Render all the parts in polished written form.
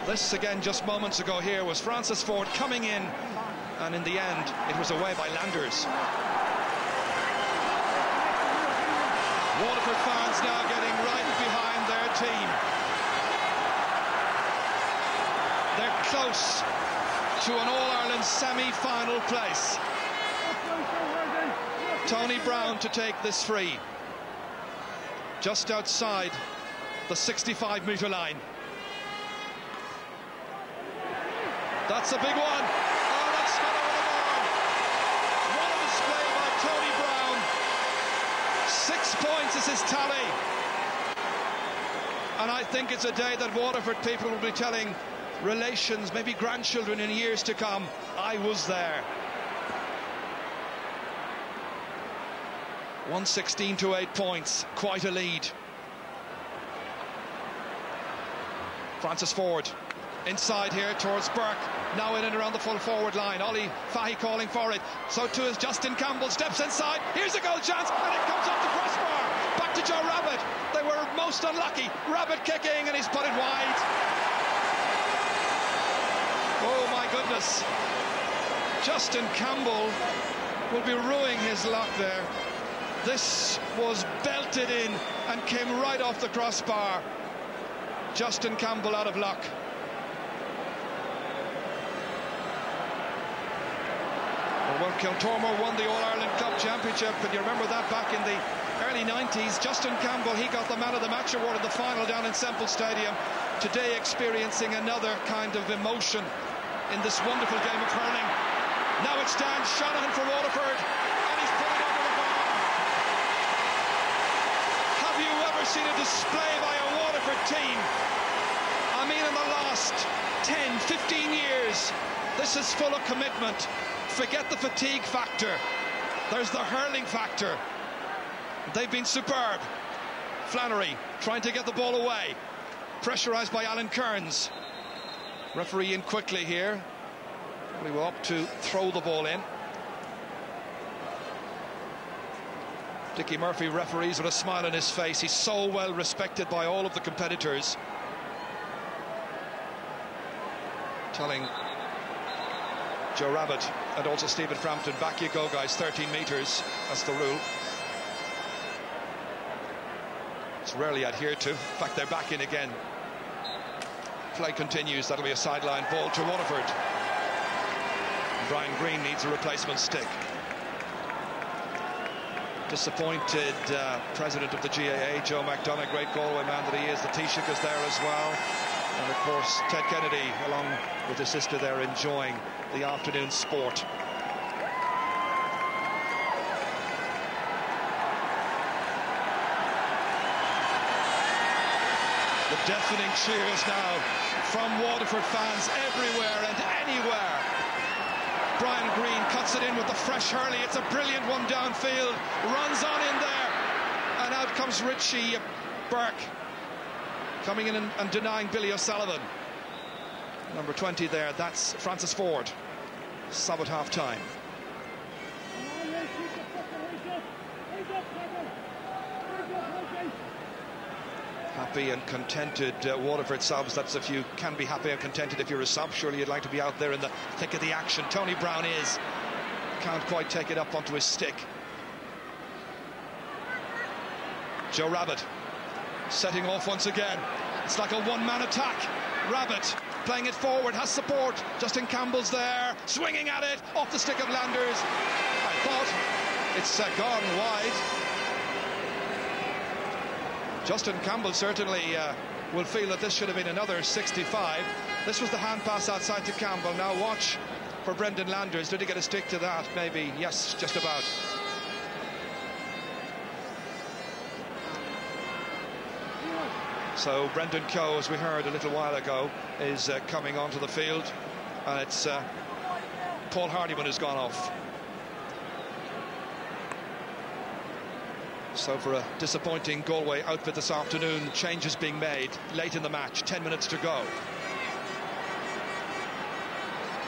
This again just moments ago here was Francis Ford coming in, and in the end it was away by Landers. Waterford fans now getting right behind their team. They're close to an All-Ireland semi-final place. Tony Brown to take this free, just outside the 65-metre line. That's a big one. Oh, that's gone over the bar. What a display by Tony Brown. 6 points is his tally. And I think it's a day that Waterford people will be telling relations, maybe grandchildren in years to come, I was there. 116 to 8 points, quite a lead. Francis Ford inside here towards Burke, now in and around the full forward line. Ollie Fahy calling for it, so too is Justin Campbell, steps inside, here's a goal chance, and it comes off the crossbar. Back to Joe Rabbit, they were most unlucky. Rabbit kicking, and he's put it wide. Oh my goodness, Justin Campbell will be ruining his luck there. This was belted in and came right off the crossbar. Justin Campbell out of luck. Well, Kiltormore won the All-Ireland Club Championship, and you remember that back in the early 90s. Justin Campbell, he got the Man of the Match award in the final down in Semple Stadium. Today experiencing another kind of emotion in this wonderful game of hurling. Now it's Dan Shanahan for Waterford, and he's put it over the bar. Have you ever seen a display by a Waterford team? I mean, in the last 10, 15 years, this is full of commitment. Forget the fatigue factor. There's the hurling factor. They've been superb. Flannery trying to get the ball away. Pressurised by Alan Kearns. Referee in quickly here. We will opt to throw the ball in. Dickie Murphy referees with a smile on his face. He's so well respected by all of the competitors. Telling Joe Rabbit and also Stephen Frampton, back you go guys, 13 metres, that's the rule. It's rarely adhered to. In fact, they're back in again. Play continues, that'll be a sideline ball to Waterford. Brian Green needs a replacement stick. Disappointed president of the GAA, Joe McDonough, great Galway man that he is. The Taoiseach is there as well. And of course, Ted Kennedy, along with his sister there, enjoying the afternoon sport. The deafening cheers now from Waterford fans everywhere and anywhere. Brian Green cuts it in with the fresh hurley. It's a brilliant one downfield. Runs on in there. And out comes Richie Burke, coming in and denying Billy O'Sullivan. Number 20 there, that's Francis Ford. Sub at half-time. Happy and contented Waterford subs. That's if you can be happy and contented if you're a sub. Surely you'd like to be out there in the thick of the action. Tony Brown is. Can't quite take it up onto his stick. Joe Rabbit setting off once again. It's like a one-man attack. Rabbit playing it forward, has support. Justin Campbell's there, swinging at it, off the stick of Landers. I thought it's gone wide. Justin Campbell certainly will feel that this should have been another 65. This was the hand pass outside to Campbell. Now watch for Brendan Landers. Did he get a stick to that? Maybe, yes, just about. So Brendan Coe, as we heard a little while ago, is coming onto the field, and it's Paul Hardyman who's gone off. So for a disappointing Galway outfit this afternoon, changes being made late in the match, 10 minutes to go.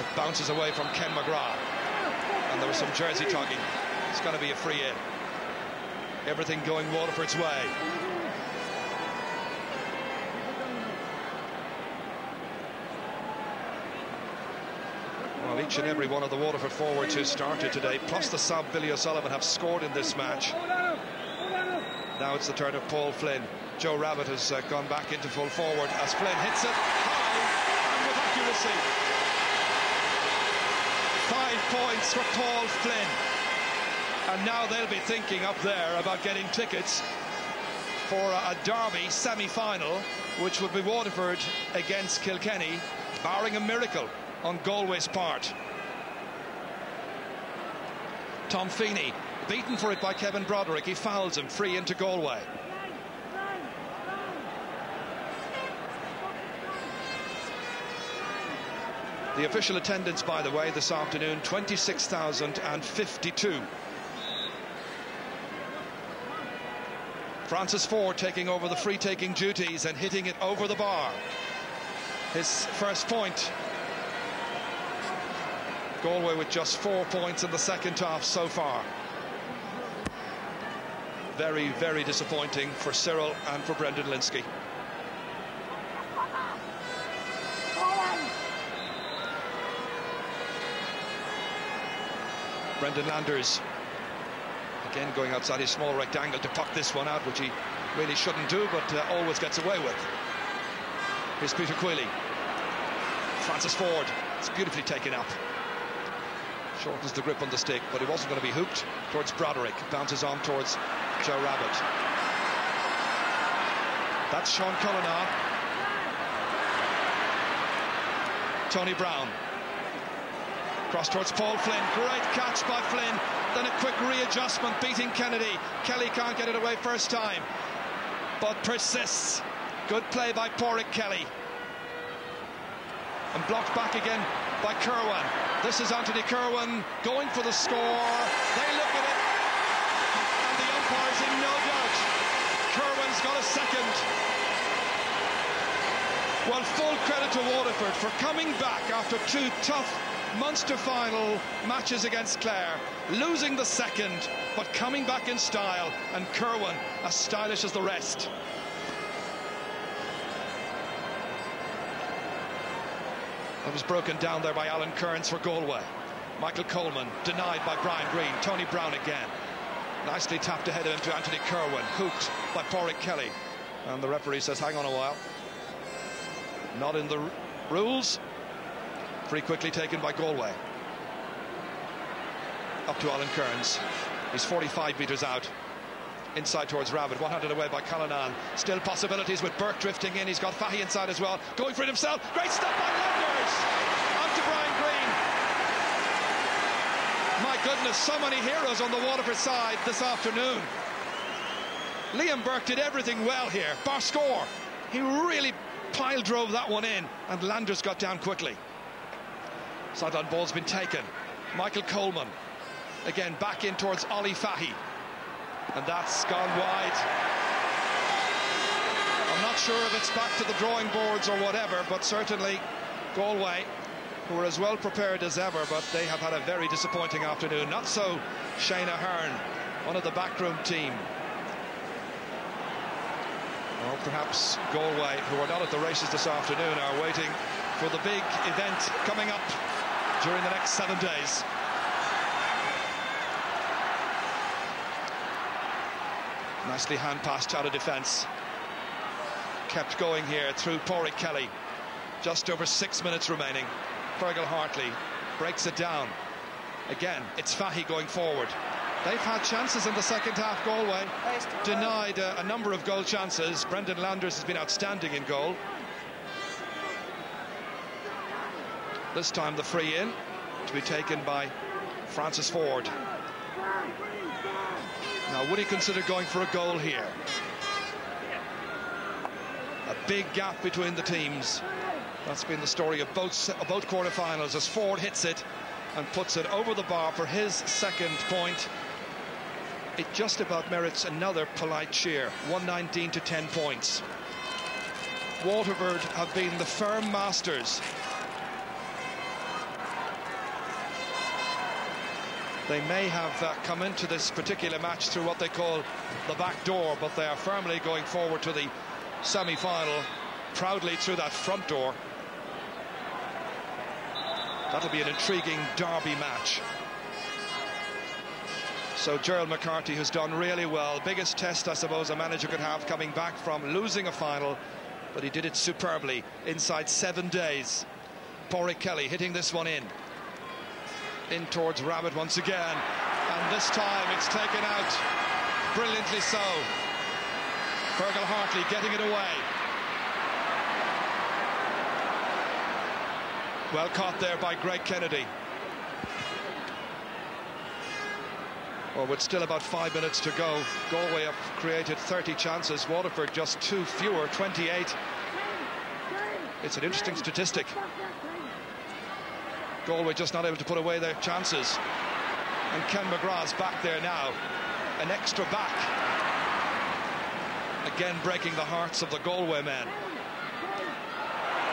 It bounces away from Ken McGrath, and there was some jersey tugging. It's going to be a free in. Everything going Waterford's way. Well, each and every one of the Waterford forwards who started today, plus the sub Billy O'Sullivan, have scored in this match. Now it's the turn of Paul Flynn. Joe Rabbit has gone back into full forward as Flynn hits it high and with accuracy. 5 points for Paul Flynn. And now they'll be thinking up there about getting tickets for a derby semi-final, which would be Waterford against Kilkenny, barring a miracle on Galway's part. Tom Feeney beaten for it by Kevin Broderick. He fouls him, free into Galway. The official attendance, by the way, this afternoon, 26,052. Francis Ford taking over the free-taking duties and hitting it over the bar. His first point. Galway with just 4 points in the second half so far. Very, very disappointing for Cyril and for Brendan Linsky. Brendan Landers again going outside his small rectangle to puck this one out, which he really shouldn't do, but always gets away with. Here's Peter Queally. Francis Ford. It's beautifully taken up. Shortens the grip on the stick, but it wasn't going to be hooked towards Broderick. Bounces on towards Joe Rabbit. That's Sean Cullinan. Tony Brown. Cross towards Paul Flynn. Great catch by Flynn. Then a quick readjustment, beating Kennedy. Kelly can't get it away first time, but persists. Good play by Pádraig Kelly. And blocked back again by Kerwin. This is Anthony Kerwin going for the score. They look at it, and the umpire's in no doubt. Kerwin's got a second. Well, full credit to Waterford for coming back after 2 tough Munster final matches against Clare, losing the second, but coming back in style, and Kerwin as stylish as the rest. That was broken down there by Alan Kearns for Galway. Michael Coleman denied by Brian Green. Tony Brown again. Nicely tapped ahead of him to Anthony Kerwin. Hooked by Pádraig Kelly. And the referee says, hang on a while. Not in the rules. Free quickly taken by Galway. Up to Alan Kearns. He's 45 metres out. Inside towards Rabbit. One-handed away by Cullinan. Still possibilities with Burke drifting in. He's got Fahy inside as well. Going for it himself. Great stop by Landers. On to Brian Green. My goodness, so many heroes on the Waterford side this afternoon. Liam Burke did everything well here. Bar score. He really pile drove that one in, and Landers got down quickly. Sideline ball's been taken. Michael Coleman again back in towards Ollie Fahy, and that's gone wide. I'm not sure if it's back to the drawing boards or whatever, but certainly Galway, who are as well prepared as ever, but they have had a very disappointing afternoon. Not so Shane Ahern, one of the backroom team. Or perhaps Galway, who are not at the races this afternoon, are waiting for the big event coming up during the next 7 days. Nicely hand passed out of defence. Kept going here through Pádraig Kelly. Just over 6 minutes remaining. Fergal Hartley breaks it down. Again, it's Fahy going forward. They've had chances in the second half, Galway. Denied a number of goal chances. Brendan Landers has been outstanding in goal. This time the free in to be taken by Francis Ford. Now, would he consider going for a goal here? A big gap between the teams. That's been the story of both quarter-finals, as Ford hits it and puts it over the bar for his second point. It just about merits another polite cheer. 119 to 10 points. Waterford have been the firm masters. They may have come into this particular match through what they call the back door, but they are firmly going forward to the semi-final, proudly through that front door. That'll be an intriguing derby match. So Gerald McCarthy has done really well. Biggest test, I suppose, a manager could have, coming back from losing a final, but he did it superbly inside 7 days. Pádraig Kelly hitting this one in towards Rabbit once again, and this time it's taken out brilliantly so. Fergal Hartley getting it away. Well caught there by Greg Kennedy. Well, with still about 5 minutes to go, Galway have created 30 chances, Waterford just 2 fewer, 28. It's an interesting statistic. Galway just not able to put away their chances. And Ken McGrath's back there now, an extra back. Again breaking the hearts of the Galway men.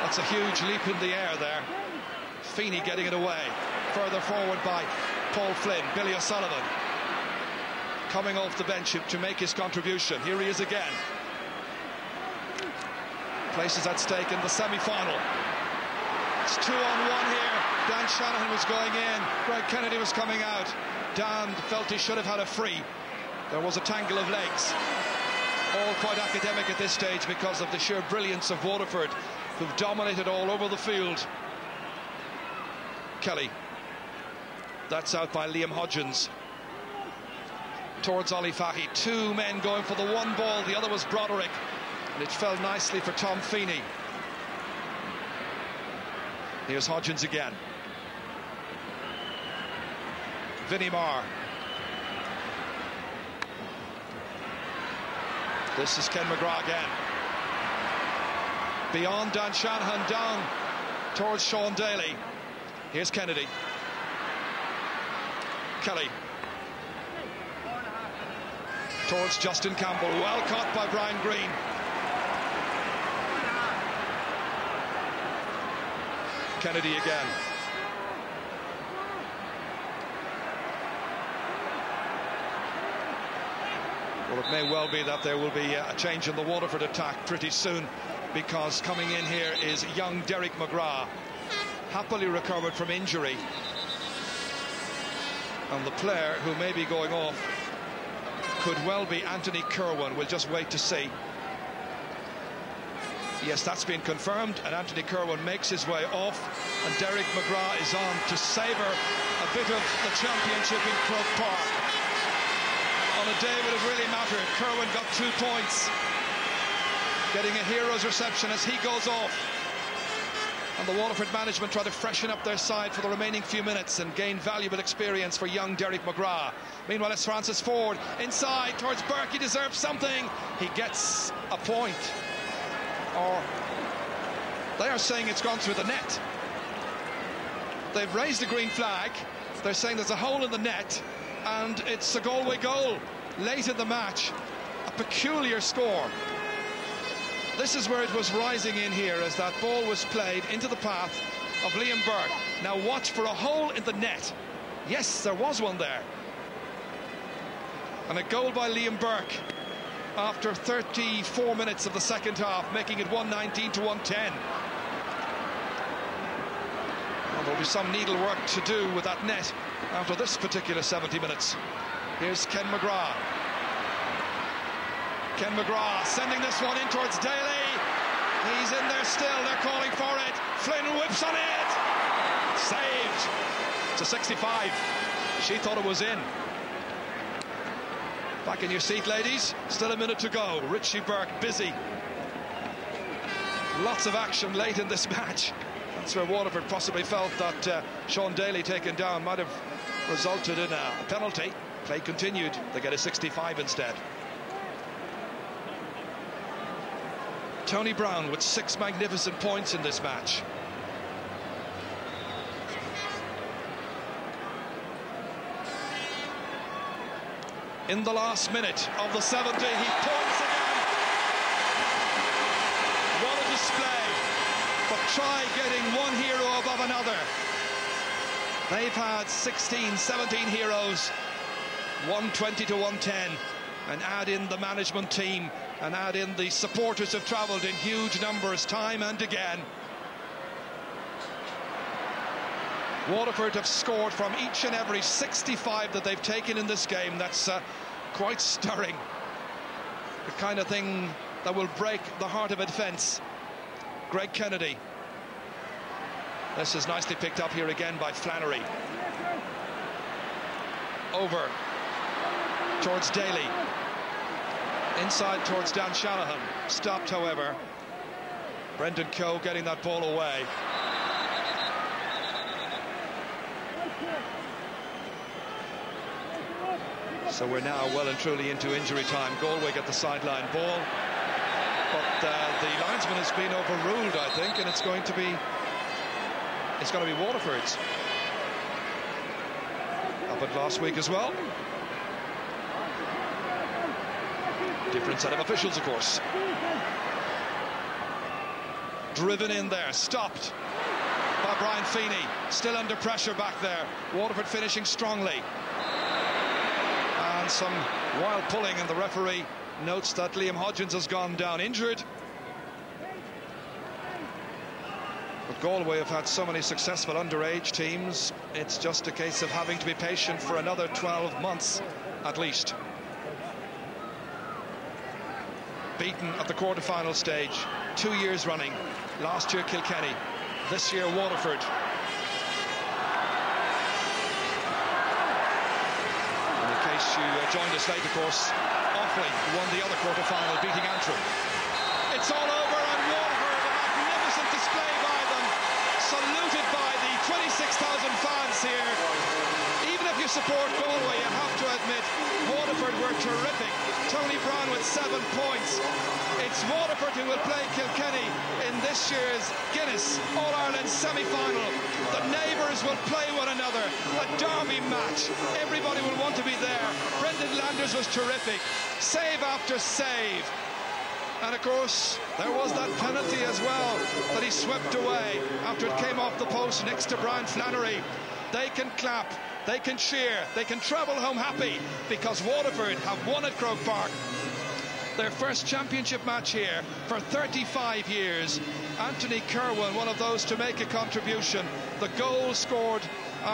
That's a huge leap in the air there. Feeney getting it away. Further forward by Paul Flynn. Billy O'Sullivan coming off the bench to make his contribution. Here he is again. Places at stake in the semi-final. It's 2-on-1 here. Dan Shanahan was going in. Greg Kennedy was coming out. Dan felt he should have had a free. There was a tangle of legs. All quite academic at this stage because of the sheer brilliance of Waterford, who've dominated all over the field. Kelly. That's out by Liam Hodgins. Towards Ollie Fahy. 2 men going for the one ball. The other was Broderick. And it fell nicely for Tom Feeney. Here's Hodgins again. Vinnie Marr. This is Ken McGrath again. Beyond Dan Shanahan, down towards Sean Daly. Here's Kennedy. Kelly. Towards Justin Campbell. Well caught by Brian Green. Kennedy again. Well, it may well be that there will be a change in the Waterford attack pretty soon, because coming in here is young Derek McGrath, happily recovered from injury. And the player who may be going off could well be Anthony Kirwan. We'll just wait to see. Yes, that's been confirmed, and Anthony Kirwan makes his way off, and Derek McGrath is on to savour a bit of the championship in Croke Park. On a day when it really mattered, Kirwan got 2 points, getting a hero's reception as he goes off. And the Waterford management try to freshen up their side for the remaining few minutes and gain valuable experience for young Derek McGrath. Meanwhile, it's Francis Ford inside towards Burke. He deserves something. He gets a point. Or they are saying it's gone through the net. They've raised the green flag. They're saying there's a hole in the net, and it's a Galway goal late in the match. A peculiar score. This is where it was rising in here, as that ball was played into the path of Liam Burke. Now watch for a hole in the net. Yes, there was one there. And a goal by Liam Burke after 34 minutes of the second half, making it 119 to 110. Well, there'll be some needlework to do with that net after this particular 70 minutes. Here's Ken McGrath. Ken McGrath sending this one in towards Daly. He's in there still. They're calling for it. Flynn whips on it. Saved. It's a 65. She thought it was in. Back in your seat, ladies. Still a minute to go. Richie Burke busy. Lots of action late in this match. That's where Waterford possibly felt that Sean Daly taken down might have resulted in a penalty. Play continued. They get a 65 instead. Tony Brown with 6 magnificent points in this match. In the last minute of the 70, he points again. What a display. But try getting one hero above another. They've had 16, 17 heroes. 120 to 110. And add in the management team, and add in the supporters who've travelled in huge numbers time and again. Waterford have scored from each and every 65 that they've taken in this game. That's quite stirring. The kind of thing that will break the heart of a defence. Greg Kennedy. This is nicely picked up here again by Flannery. Over towards Daly. Inside towards Dan Shanahan. Stopped, however. Brendan Coe getting that ball away. So we're now well and truly into injury time. Galway get the sideline ball, but the linesman has been overruled, I think, and it's going to be Waterford's. Happened last week as well. Different set of officials, of course. Driven in there, stopped by Brian Feeney. Still under pressure back there. Waterford finishing strongly. And some wild pulling, and the referee notes that Liam Hodgins has gone down injured. But Galway have had so many successful underage teams, it's just a case of having to be patient for another 12 months at least. Beaten at the quarter-final stage 2 years running. Last year Kilkenny, this year Waterford. You joined us late, of course. Offaly won the other quarter-final, beating Antrim. It's all over, and Waterford, a magnificent display by them, saluted by the 26,000 fans here. Even if you support Galway, you have to admit Waterford were terrific. Tony Brown with 7 points. It's Waterford who will play Kilkenny in this year's Guinness All-Ireland semi-final. The neighbours will play one another. A derby match. Everybody will want to be there. Brendan Landers was terrific. Save after save. And of course, there was that penalty as well that he swept away after it came off the post next to Brian Flannery. They can clap, they can cheer, they can travel home happy because Waterford have won at Croke Park. Their first championship match here for 35 years. Anthony Kerwin, one of those to make a contribution. The goal scored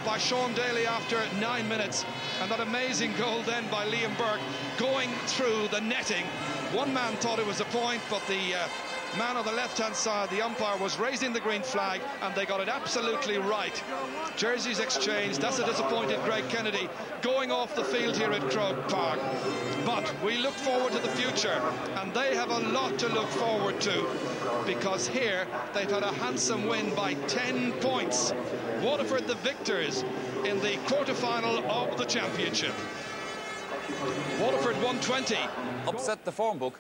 by Sean Daly after 9 minutes, and that amazing goal then by Liam Burke going through the netting. One man thought it was a point, but the man on the left-hand side, the umpire, was raising the green flag, and they got it absolutely right. Jerseys exchanged. That's a disappointed Greg Kennedy going off the field here at Croke Park. But we look forward to the future, and they have a lot to look forward to, because here they've had a handsome win by 10 points. Waterford the victors in the quarter-final of the championship. Waterford 120. Upset the form book.